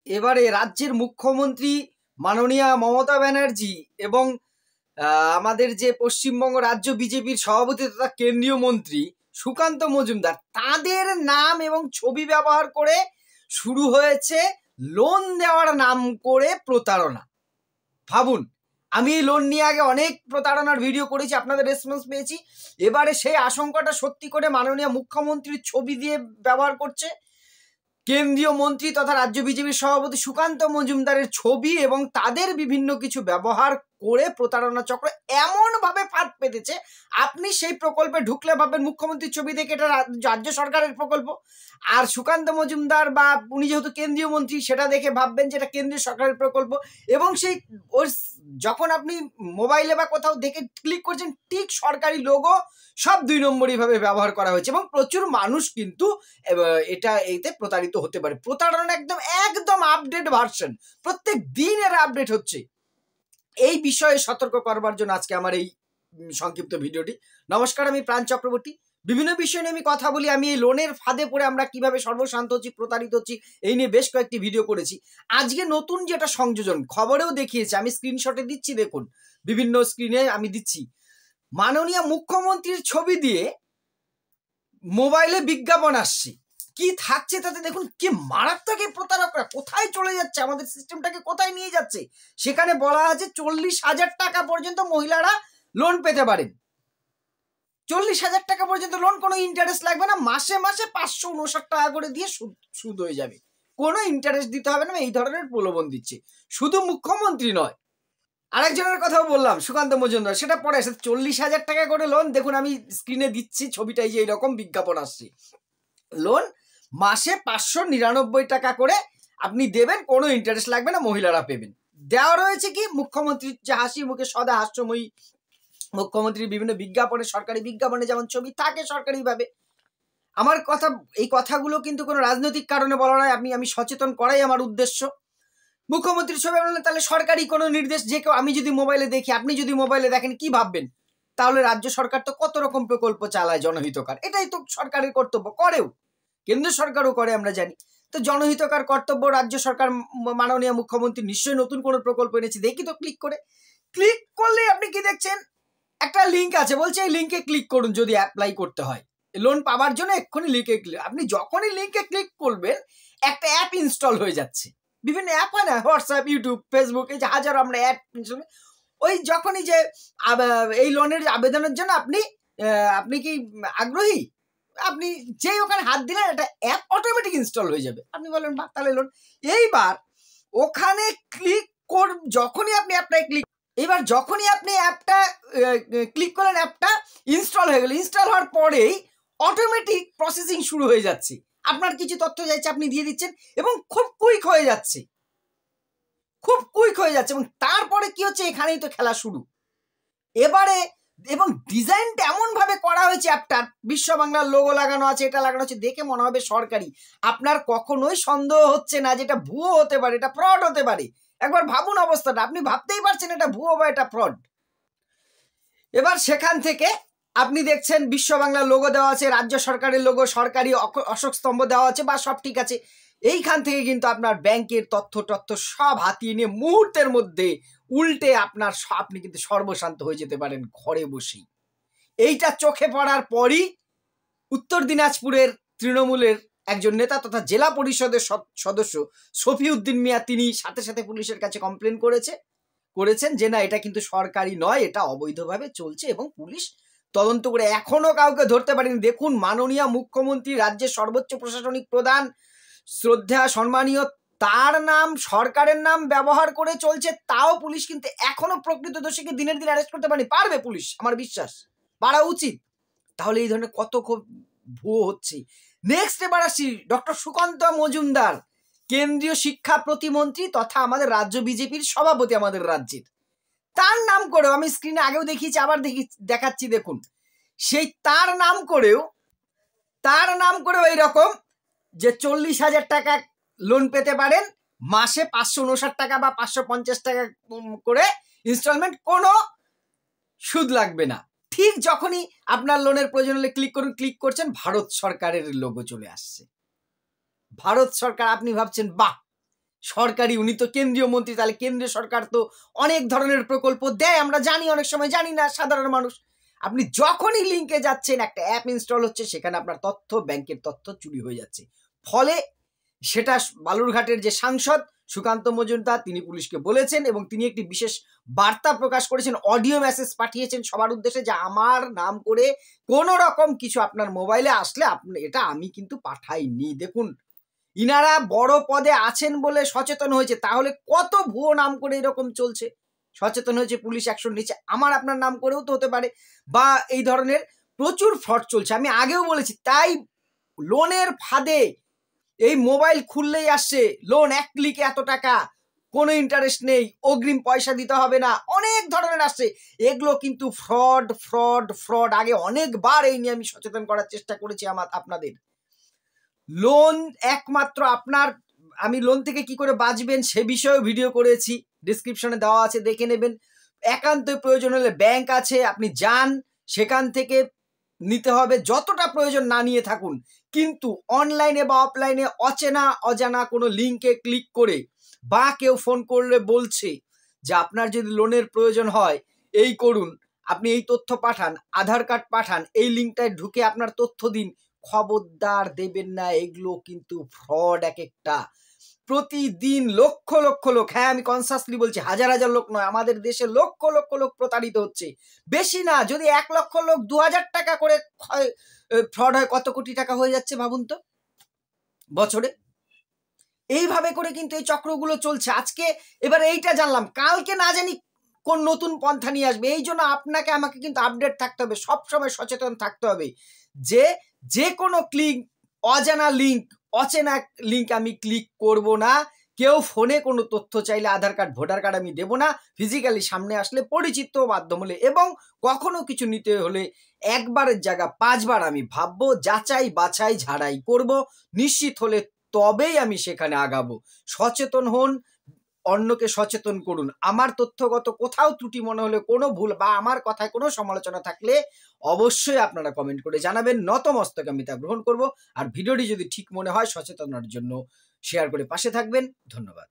এবারে রাজ্যের মুখ্যমন্ত্রী মাননীয়া মমতা ব্যানার্জি এবং আমাদের যে পশ্চিমবঙ্গ রাজ্য বিজেপির সভাপতি তথা কেন্দ্রীয় মন্ত্রী সুকান্ত মজুমদার, তাদের নাম এবং ছবি ব্যবহার করে শুরু হয়েছে লোন দেওয়ার নাম করে প্রতারণা। ভাবুন, আমি এই লোন নিয়ে আগে অনেক প্রতারণার ভিডিও করেছি, আপনাদের রেসপন্স পেয়েছি। এবারে সেই আশঙ্কাটা সত্যি করে মাননীয় মুখ্যমন্ত্রীর ছবি দিয়ে ব্যবহার করছে কেন্দ্রীয় মন্ত্রী তথা রাজ্য বিজেপির সভাপতি সুকান্ত মজুমদারের ছবি এবং তাদের বিভিন্ন কিছু ব্যবহার করে প্রতারণা চক্র এমন ভাবে ফাঁদ পেতেছে, আপনি সেই প্রকল্পে ঢুকলে ভাববেন মুখ্যমন্ত্রীর ছবি দেখে এটা রাজ্য সরকারের প্রকল্প, আর সুকান্ত মজুমদার বা উনি যেহেতু কেন্দ্রীয় মন্ত্রী সেটা দেখে ভাববেন যে এটা কেন্দ্রীয় সরকারের প্রকল্প। এবং সেই ওর যখন আপনি মোবাইলে বা কোথাও দেখে ক্লিক করছেন, ঠিক সরকারি লোগো সব 2 নম্বরই ভাবে ব্যবহার করা হয়েছে এবং প্রচুর মানুষ কিন্তু এতে প্রতারিত হতে পারে। প্রতারণা একদম আপডেট ভার্সন, প্রত্যেক দিন এর আপডেট হচ্ছে। এই বিষয়ে সতর্ক করবার জন্য আজকে আমার এই সংক্ষিপ্ত ভিডিওটি। নমস্কার, আমি প্রাণ চক্রবর্তী। বিভিন্ন বিষয় নিয়ে আমি কথা বলি। আমি এই লোনের ফাঁদে পড়ে আমরা কিভাবে সর্বশান্ত হচ্ছি, প্রতারিত হচ্ছি, এই নিয়ে বেশ কয়েকটি ভিডিও করেছি। আজকে নতুন যেটা সংযোজন, খবরেও দেখিয়েছে, আমি স্ক্রিনশটে দিচ্ছি, দেখুন বিভিন্ন স্ক্রিনে আমি দিচ্ছি। মাননীয় মুখ্যমন্ত্রীর ছবি দিয়ে মোবাইলে বিজ্ঞাপন আসছে, কি থাকছে তাতে দেখুন, কি মারাত্মক এই প্রতারকরা কোথায় চলে যাচ্ছে, আমাদের সিস্টেমটাকে কোথায় নিয়ে যাচ্ছে। সেখানে বলা আছে 40,000 টাকা পর্যন্ত মহিলারা লোন পেতে পারেন। 40,000 টাকা পর্যন্ত লোন, কোনো ইন্টারেস্ট লাগবে না, মাসে মাসে 559 টাকা করে দিয়ে সুদ হয়ে যাবে, কোনো ইন্টারেস্ট দিতে হবে না। এই ধরনের প্রলোভন দিচ্ছে। শুধু মুখ্যমন্ত্রী নয়, আরেকজনের কথাও বললাম, সুকান্ত মজুমদার, সেটা পরে আসে। 40,000 টাকা করে লোন, দেখুন আমি স্ক্রিনে দিচ্ছি ছবিটাই, যে এইরকম বিজ্ঞাপন আসছে। লোন মাসে 599 টাকা করে আপনি দেবেন, কোনো ইন্টারেস্ট লাগবে না, মহিলারা পেবেন। দেওয়া রয়েছে কি, মুখ্যমন্ত্রীর যে হাসি মুখে সদা হাস্যময়ী মুখ্যমন্ত্রীর বিভিন্ন বিজ্ঞাপনে, সরকারি বিজ্ঞাপনে যেমন ছবি থাকে সরকারিভাবে। আমার কথা, এই কথাগুলো কিন্তু কোনো রাজনৈতিক কারণে বলা নয়, আমি সচেতন করাই আমার উদ্দেশ্য। মুখ্যমন্ত্রীর ছবি বললেন, তাহলে সরকারি কোনো নির্দেশ যে কেউ, আমি যদি মোবাইলে দেখি, আপনি যদি মোবাইলে দেখেন, কি ভাববেন? তাহলে রাজ্য সরকার তো কত রকম প্রকল্প চালায় জনহিতকার, এটাই তো সরকারের কর্তব্য, করেও, কেন্দ্র সরকারও করে আমরা জানি। তো জনহিতকার কর্তব্য রাজ্য সরকার, মাননীয় মুখ্যমন্ত্রী নিশ্চয়ই নতুন কোনো প্রকল্প এনেছে, দেখি তো। ক্লিক করলে আপনি কি দেখছেন, একটা লিঙ্ক আছে, বলছে এই লিঙ্কে ক্লিক করুন যদি অ্যাপ্লাই করতে হয় লোন পাওয়ার জন্য। এক্ষুনি লিঙ্কে ক্লিক, আপনি যখনই লিঙ্কে ক্লিক করবেন একটা অ্যাপ ইনস্টল হয়ে যাচ্ছে। বিভিন্ন অ্যাপ হয় না, হোয়াটসঅ্যাপ, ইউটিউব, ফেসবুক, এই যে হাজারো আমরা অ্যাপ ইনস্টল। ওই যখনই যে এই লোনের আবেদনের জন্য আপনি কি আগ্রহী, আপনি যেই ওখানে হাত দিলেন একটা অ্যাপ অটোমেটিক ইনস্টল হয়ে যাবে। আপনি বললেন বাহ, তাহলে লোন। এইবার ওখানে ক্লিক যখনই আপনি অ্যাপটায় ক্লিক, এবার যখনই আপনি অ্যাপটা ক্লিক করলেন, অ্যাপটা ইনস্টল হয়ে গেল। ইনস্টল হওয়ার পরেই অটোমেটিক প্রসেসিং শুরু হয়ে যাচ্ছে, আপনার কিছু তথ্য চাইছে, আপনি দিয়ে দিচ্ছেন এবং খুব কুইক হয়ে যাচ্ছে, এবং তারপরে কি হচ্ছে, এখানেই তো খেলা শুরু এবারে। এবং ডিজাইনটা এমন ভাবে করা হয়েছে, অ্যাপটার বিশ্ব বাংলার লোগো লাগানো আছে, এটা লাগানো আছে, দেখে মনে হবে সরকারি। আপনার কখনোই সন্দেহ হচ্ছে না যে এটা ভুয়ো হতে পারে, এটা ফ্রড হতে পারে। একবার ভাবুন অবস্থাটা, আপনি ভাবতেই পারছেন এটা ভুয়ো বা এটা ফ্রড। এবার সেখান থেকে আপনি দেখছেন বিশ্ব বাংলার লোগো দেওয়া আছে, রাজ্য সরকারের লোগো, সরকারি অশোক স্তম্ভ দেওয়া আছে, বা সব ঠিক আছে। এইখান থেকে কিন্তু আপনার ব্যাংকের তথ্য সব হাতিয়ে নিয়ে মুহূর্তের মধ্যে উল্টে আপনি কিন্তু সর্বশান্ত হয়ে যেতে পারেন ঘরে বসেই। এইটা চোখে পড়ার পরই উত্তর দিনাজপুরের তৃণমূলের একজন নেতা তথা জেলা পরিষদের সদস্য শফিউদ্দিন মিয়া, তিনি সাথে সাথে পুলিশের কাছে কমপ্লেন করেছেন যে না, এটা কিন্তু সরকারি নয়, এটা অবৈধভাবে চলছে, এবং পুলিশ তদন্ত করে এখনো কাউকে ধরতে পারেনি। দেখুন, মাননীয় মুখ্যমন্ত্রী, রাজ্যের সর্বোচ্চ প্রশাসনিক প্রধান, শ্রদ্ধা সম্মানীয়, তার নাম, সরকারের নাম ব্যবহার করে চলছে, তাও পুলিশ কিন্তু এখনো প্রকৃত দোষীকে দিনের দিন অ্যারেস্ট করতে পারবে পুলিশ, আমার বিশ্বাস পারা উচিত। তাহলে এই ধরনের কত ভুয়ো হচ্ছে। নেক্সট এবার আসছি ডক্টর সুকান্ত মজুমদার, কেন্দ্রীয় শিক্ষা প্রতিমন্ত্রী তথা আমাদের রাজ্য বিজেপির সভাপতি আমাদের রাজ্যের। তার নাম করেও, আমি স্ক্রিনে আগেও দেখিয়েছি, আবার দেখাচ্ছি, দেখুন সেই তার নাম করেও এইরকম যে 40,000 টাকা লোন পেতে পারেন, মাসে 559 টাকা বা 550 টাকা করে ইনস্টলমেন্ট, কোনো সুদ লাগবে না। ঠিক যখনই আপনার লোনের প্রয়োজন হলে ক্লিক করছেন, ভারত সরকারের লোগো চলে আসছে। ভারত সরকার, আপনি ভাবছেন বাহ, সরকারি, উনি তো কেন্দ্রীয় মন্ত্রী, তাহলে কেন্দ্রীয় সরকার তো অনেক ধরনের প্রকল্প দেয়, আমরা জানি, অনেক সময় জানি না সাধারণ মানুষ। আপনি যখনই লিঙ্কে যাচ্ছেন, একটা অ্যাপ ইনস্টল হচ্ছে, সেখানে আপনার তথ্য, ব্যাংকের তথ্য চুরি হয়ে যাচ্ছে। ফলে সেটা বালুরঘাটের যে সাংসদ সুকান্ত মজুমদার, তিনি পুলিশকে বলেছেন এবং তিনি একটি বিশেষ বার্তা প্রকাশ করেছেন, অডিও মেসেজ পাঠিয়েছেন সবার উদ্দেশ্যে, যে আমার নাম করে কোনো রকম কিছু আপনার মোবাইলে আসলে আপনি এটা আমি কিন্তু পাঠাইনি। দেখুন, ইনারা বড় পদে আছেন বলে সচেতন হয়েছে, তাহলে কত ভুয়ো নাম করে এরকম চলছে। সচেতন হয়েছে, পুলিশ অ্যাকশন নিচ্ছে, আমার আপনার নাম করেও তো হতে পারে, বা এই ধরনের প্রচুর ফ্রড চলছে। আমি আগেও বলেছি, তাই লোনের ফাঁদে এই মোবাইল খুললেই আসছে লোন, 1 ক্লিকে এত টাকা, কোনো ইন্টারেস্ট নেই, অগ্রিম পয়সা দিতে হবে না, অনেক ধরনের আসছে। এগুলো কিন্তু ফ্রড ফ্রড ফ্রড। আগে অনেকবার এই নিয়ে আমি সচেতন করার চেষ্টা করেছি আপনাদের। লোন একমাত্র আপনার, আমি লোন থেকে কি করে বাঁচবেন সে বিষয়েও ভিডিও করেছি, ডিসক্রিপশনে দেওয়া আছে, দেখে নেবেন। একান্ত প্রয়োজন হলে ব্যাংক আছে, আপনি যান, সেখান থেকে নিতে হবে, যতটা প্রয়োজন না নিয়ে থাকুন। কিন্তু অনলাইনে বা অফলাইনে অচেনা অজানা কোনো লিঙ্কে ক্লিক করে, বা কেউ ফোন করলে বলছে যে আপনার যদি লোনের প্রয়োজন হয় এই করুন, আপনি এই তথ্য পাঠান, আধার কার্ড পাঠান, এই লিঙ্কটায় ঢুকে আপনার তথ্য দিন, খবরদার দেবেন না। এগুলো কিন্তু ফ্রড এক একটা। প্রতিদিন লক্ষ লক্ষ লোক, হ্যাঁ আমি কনসাসলি বলছি, হাজার হাজার লোক নয়, আমাদের দেশে লক্ষ লক্ষ লোক প্রতারিত হচ্ছে। বেশি না, যদি 1 লক্ষ লোক 2000 টাকা করে ফ্রড হয়, কত কোটি টাকা হয়ে যাচ্ছে ভাবুন তো বছরে। এইভাবে করে কিন্তু এই চক্রগুলো চলছে। আজকে এবার এইটা জানলাম, কালকে না জানি কোন নতুন পন্থা নিয়ে আসবে। এই জন্য আপনাকে আমাকে কিন্তু আপডেট থাকতে হবে, সবসময় সচেতন থাকতে হবে, যে কোনো অজানা লিঙ্ক, অচেনা লিঙ্ক আমি ক্লিক করব না। কেউ ফোনে কোনো তথ্য চাইলে আধার কার্ড, ভোটার কার্ড আমি দেবো না। ফিজিক্যালি সামনে আসলে, পরিচিত মাধ্যম হলে, এবং কখনো কিছু নিতে হলে একবারের জায়গা 5 বার আমি ভাববো, যাচাই বাছাই ঝাড়াই করব, নিশ্চিত হলে তবেই আমি সেখানে আগাবো। সচেতন হন, অন্যকে সচেতন করুন। আমার তথ্যগত কোথাও ত্রুটি মনে হলে, কোনো ভুল বা আমার কথায় কোনো সমালোচনা থাকলে অবশ্যই আপনারা কমেন্ট করে জানাবেন। নতমস্তকে আমি তা গ্রহণ করব। আর ভিডিওটি যদি ঠিক মনে হয়, সচেতনার জন্য শেয়ার করে পাশে থাকবেন। ধন্যবাদ।